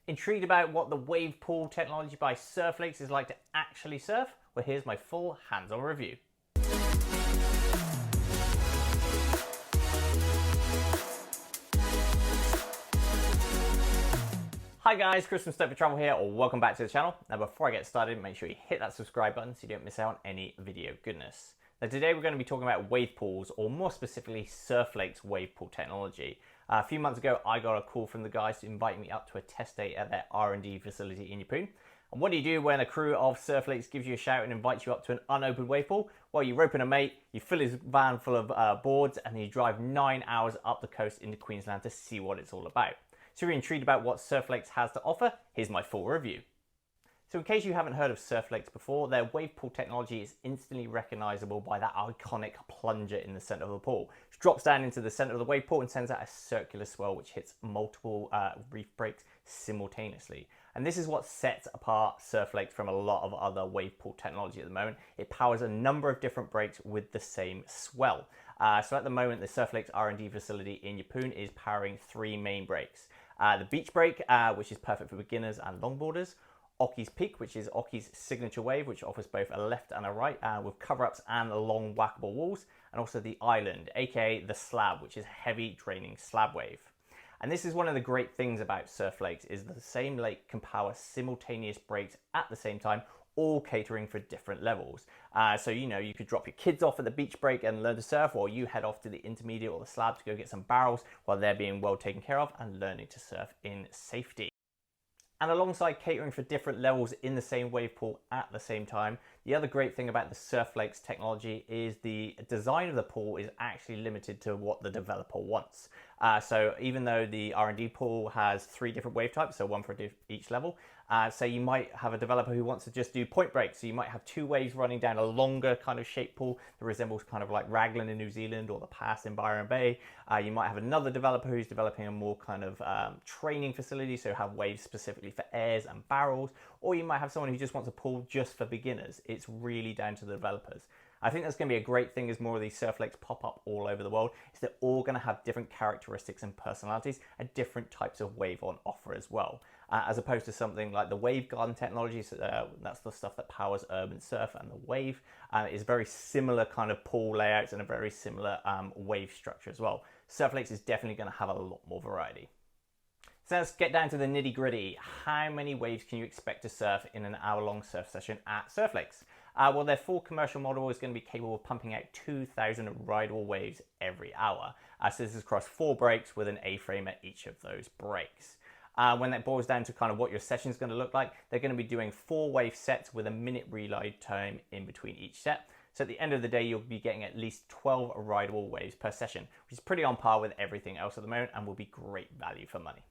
Intrigued about what the Wavepool technology by Surf Lakes is like to actually surf? Well, here's my full hands-on review. Hi guys, Chris from Stoked for Travel here, or welcome back to the channel. Now before I get started, make sure you hit that subscribe button so you don't miss out on any video goodness. Now today we're going to be talking about wave pools, or more specifically Surf Lakes Wavepool technology. A few months ago I got a call from the guys to invite me up to a test day at their R&D facility in Yeppoon. And what do you do when a crew of Surf Lakes gives you a shout and invites you up to an unopened wave pool? Well, you rope in a mate, you fill his van full of boards, and then you drive 9 hours up the coast into Queensland to see what it's all about. So if you're intrigued about what Surf Lakes has to offer, here's my full review. So in case you haven't heard of Surf Lakes before, their wave pool technology is instantly recognizable by that iconic plunger in the center of the pool, which drops down into the center of the wave pool and sends out a circular swell which hits multiple reef breaks simultaneously. And this is what sets apart Surf Lakes from a lot of other wave pool technology at the moment. It powers a number of different breaks with the same swell. So at the moment, the Surf Lakes R&D facility in Yeppoon is powering 3 main breaks. The beach break, which is perfect for beginners and longboarders. Occy's Peak, which is Occy's signature wave, which offers both a left and a right with cover-ups and long whackable walls. And also the Island, aka the Slab, which is a heavy draining slab wave. And this is one of the great things about Surf Lakes, is the same lake can power simultaneous breaks at the same time, all catering for different levels. So, you know, you could drop your kids off at the beach break and learn to surf, or you head off to the intermediate or the slab to go get some barrels while they're being well taken care of and learning to surf in safety. And alongside catering for different levels in the same wave pool at the same time, the other great thing about the Surf Lakes technology is the design of the pool is actually limited to what the developer wants. So even though the R&D pool has 3 different wave types, so one for each level, so you might have a developer who wants to just do point breaks. So you might have 2 waves running down a longer kind of shaped pool that resembles kind of like Raglan in New Zealand or the Pass in Byron Bay. You might have another developer who's developing a more kind of training facility, so have waves specifically for airs and barrels. Or you might have someone who just wants a pool just for beginners. It's really down to the developers. I think that's going to be a great thing as more of these Surf Lakes pop up all over the world, is they're all going to have different characteristics and personalities and different types of wave on offer as well. As opposed to something like the Wave Garden technology, so that's the stuff that powers urban surf, and the Wave is very similar kind of pool layouts and a very similar wave structure as well. Surf Lakes is definitely going to have a lot more variety. So let's get down to the nitty gritty. How many waves can you expect to surf in an hour-long surf session at Surf Lakes? Well, their full commercial model is going to be capable of pumping out 2,000 rideable waves every hour. So this is across 4 breaks with an A-frame at each of those breaks. When that boils down to kind of what your session is going to look like, they're going to be doing 4 wave sets with a minute reload time in between each set. So at the end of the day, you'll be getting at least 12 rideable waves per session, which is pretty on par with everything else at the moment and will be great value for money.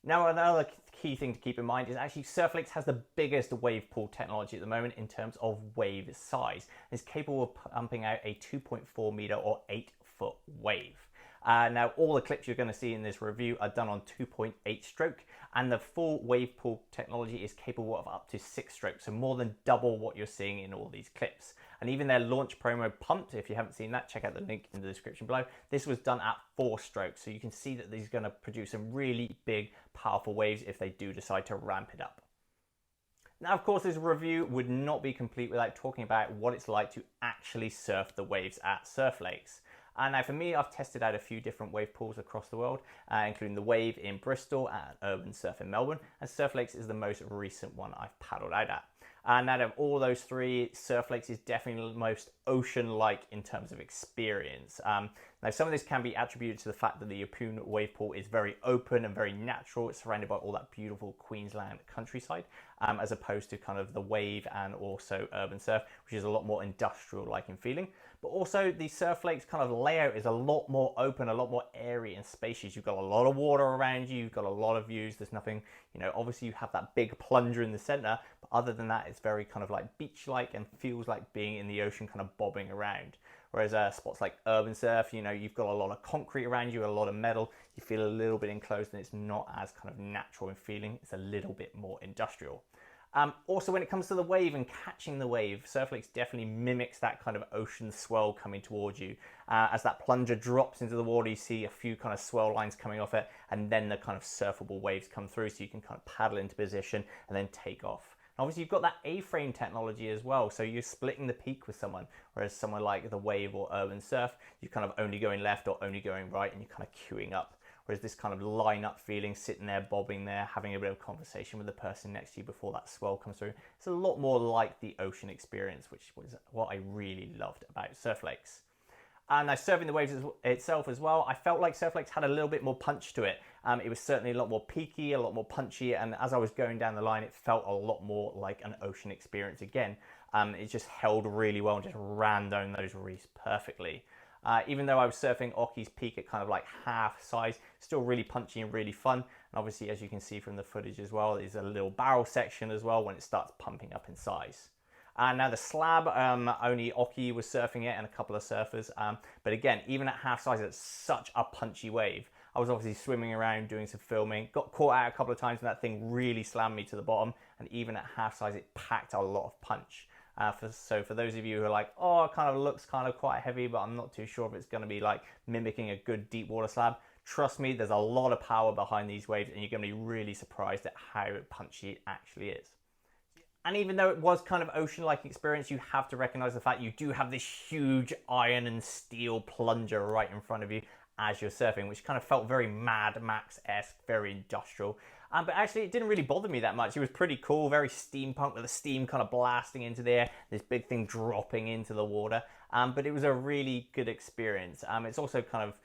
Now, another key thing to keep in mind is actually Surf Lakes has the biggest wave pool technology at the moment in terms of wave size. It's capable of pumping out a 2.4 meter or 8-foot wave. Now, all the clips you're going to see in this review are done on 2.8 stroke, and the full wave pool technology is capable of up to 6 strokes, so more than double what you're seeing in all these clips. And even their launch promo pumped, if you haven't seen that, check out the link in the description below. This was done at 4 strokes, so you can see that these are going to produce some really big, powerful waves if they do decide to ramp it up. Now, of course, this review would not be complete without talking about what it's like to actually surf the waves at Surf Lakes. Now for me, I've tested out a few different wave pools across the world, including the Wave in Bristol and Urban Surf in Melbourne, and Surf Lakes is the most recent one I've paddled out at. And out of all those 3, Surf Lakes is definitely the most ocean-like in terms of experience. Now, some of this can be attributed to the fact that the Yeppoon wave pool is very open and very natural. It's surrounded by all that beautiful Queensland countryside, as opposed to kind of the Wave and also Urban Surf, which is a lot more industrial-like in feeling. But also the Surf Lakes kind of layout is a lot more open, a lot more airy and spacious. You've got a lot of water around you, you've got a lot of views. There's nothing, you know, obviously you have that big plunger in the center, but other than that, it's very kind of like beach-like and feels like being in the ocean kind of bobbing around. Whereas spots like Urban Surf, you know, you've got a lot of concrete around you, a lot of metal. You feel a little bit enclosed and it's not as kind of natural in feeling. It's a little bit more industrial. Also, when it comes to the wave and catching the wave, Surf Lakes definitely mimics that kind of ocean swell coming towards you. As that plunger drops into the water, you see a few kind of swell lines coming off it, and then the kind of surfable waves come through, so you can kind of paddle into position and then take off. And obviously, you've got that A-frame technology as well, so you're splitting the peak with someone, whereas someone like the Wave or Urban Surf, you're kind of only going left or only going right, and you're kind of queuing up. Whereas this kind of line-up feeling, sitting there, bobbing there, having a bit of conversation with the person next to you before that swell comes through, it's a lot more like the ocean experience, which was what I really loved about Surf Lakes. And now surfing the waves itself as well, I felt like Surf Lakes had a little bit more punch to it. It was certainly a lot more peaky, a lot more punchy, and as I was going down the line, it felt a lot more like an ocean experience again. It just held really well and just ran down those reefs perfectly. Even though I was surfing Occy's peak at kind of like half size, still really punchy and really fun. And obviously, as you can see from the footage as well, there's a little barrel section as well when it starts pumping up in size. Now the slab, only Occy was surfing it and a couple of surfers. But again, even at half size, it's such a punchy wave. I was obviously swimming around doing some filming, got caught out a couple of times and that thing really slammed me to the bottom. And even at half size, it packed a lot of punch. So for those of you who are like, oh, it kind of looks kind of quite heavy, but I'm not too sure if it's going to be like mimicking a good deep water slab. Trust me, there's a lot of power behind these waves and you're going to be really surprised at how punchy it actually is. And even though it was kind of ocean-like experience, you have to recognize the fact you do have this huge iron and steel plunger right in front of you as you're surfing, which kind of felt very Mad Max-esque, very industrial. But actually, it didn't really bother me that much. It was pretty cool, very steampunk with the steam kind of blasting into the air, this big thing dropping into the water. But it was a really good experience. It's also kind of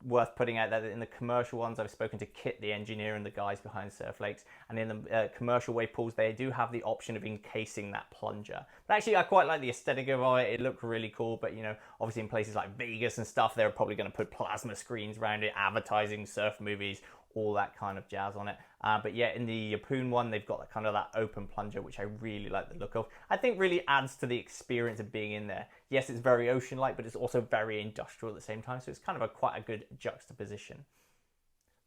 worth putting out that in the commercial ones, I've spoken to Kit, the engineer, and the guys behind Surf Lakes, and in the commercial wave pools, they do have the option of encasing that plunger. But actually, I quite like the aesthetic of it. It looked really cool, but you know, obviously in places like Vegas and stuff, they're probably going to put plasma screens around it, advertising surf movies, all that kind of jazz on it. But yeah, in the Yeppoon one, they've got that kind of that open plunger, which I really like the look of. I think really adds to the experience of being in there. Yes, it's very ocean-like, but it's also very industrial at the same time. So it's kind of quite a good juxtaposition.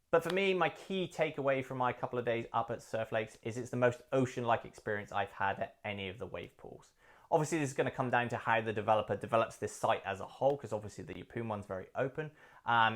But for me, my key takeaway from my couple of days up at Surf Lakes is it's the most ocean-like experience I've had at any of the wave pools. Obviously, this is going to come down to how the developer develops this site as a whole, because obviously the Yeppoon one's very open.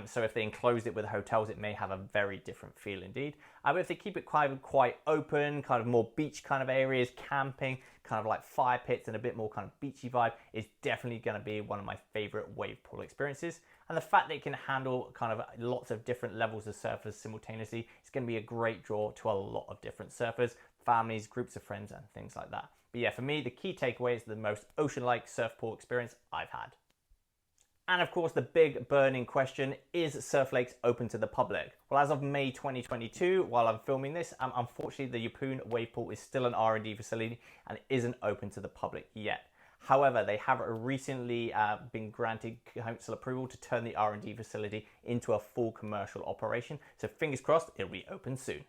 So if they enclosed it with hotels, it may have a very different feel indeed. But if they keep it quite open, kind of more beach kind of areas, camping, kind of like fire pits and a bit more kind of beachy vibe, is definitely going to be one of my favorite wave pool experiences. And the fact that it can handle kind of lots of different levels of surfers simultaneously is going to be a great draw to a lot of different surfers, families, groups of friends, and things like that. But yeah, for me, the key takeaway is the most ocean-like surf pool experience I've had. And of course, the big burning question, is Surf Lakes open to the public? Well, as of May 2022, while I'm filming this, unfortunately, the Yeppoon wave pool is still an R&D facility and isn't open to the public yet. However, they have recently been granted council approval to turn the R&D facility into a full commercial operation. So fingers crossed, it'll be open soon.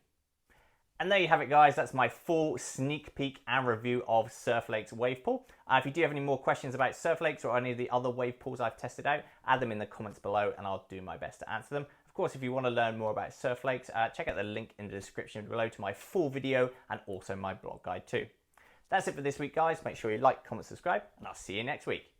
And there you have it, guys. That's my full sneak peek and review of Surf Lakes wave pool. If you do have any more questions about Surf Lakes or any of the other wave pools I've tested out, add them in the comments below and I'll do my best to answer them. Of course, if you want to learn more about Surf Lakes, check out the link in the description below to my full video and also my blog guide too. That's it for this week, guys. Make sure you like, comment, subscribe, and I'll see you next week.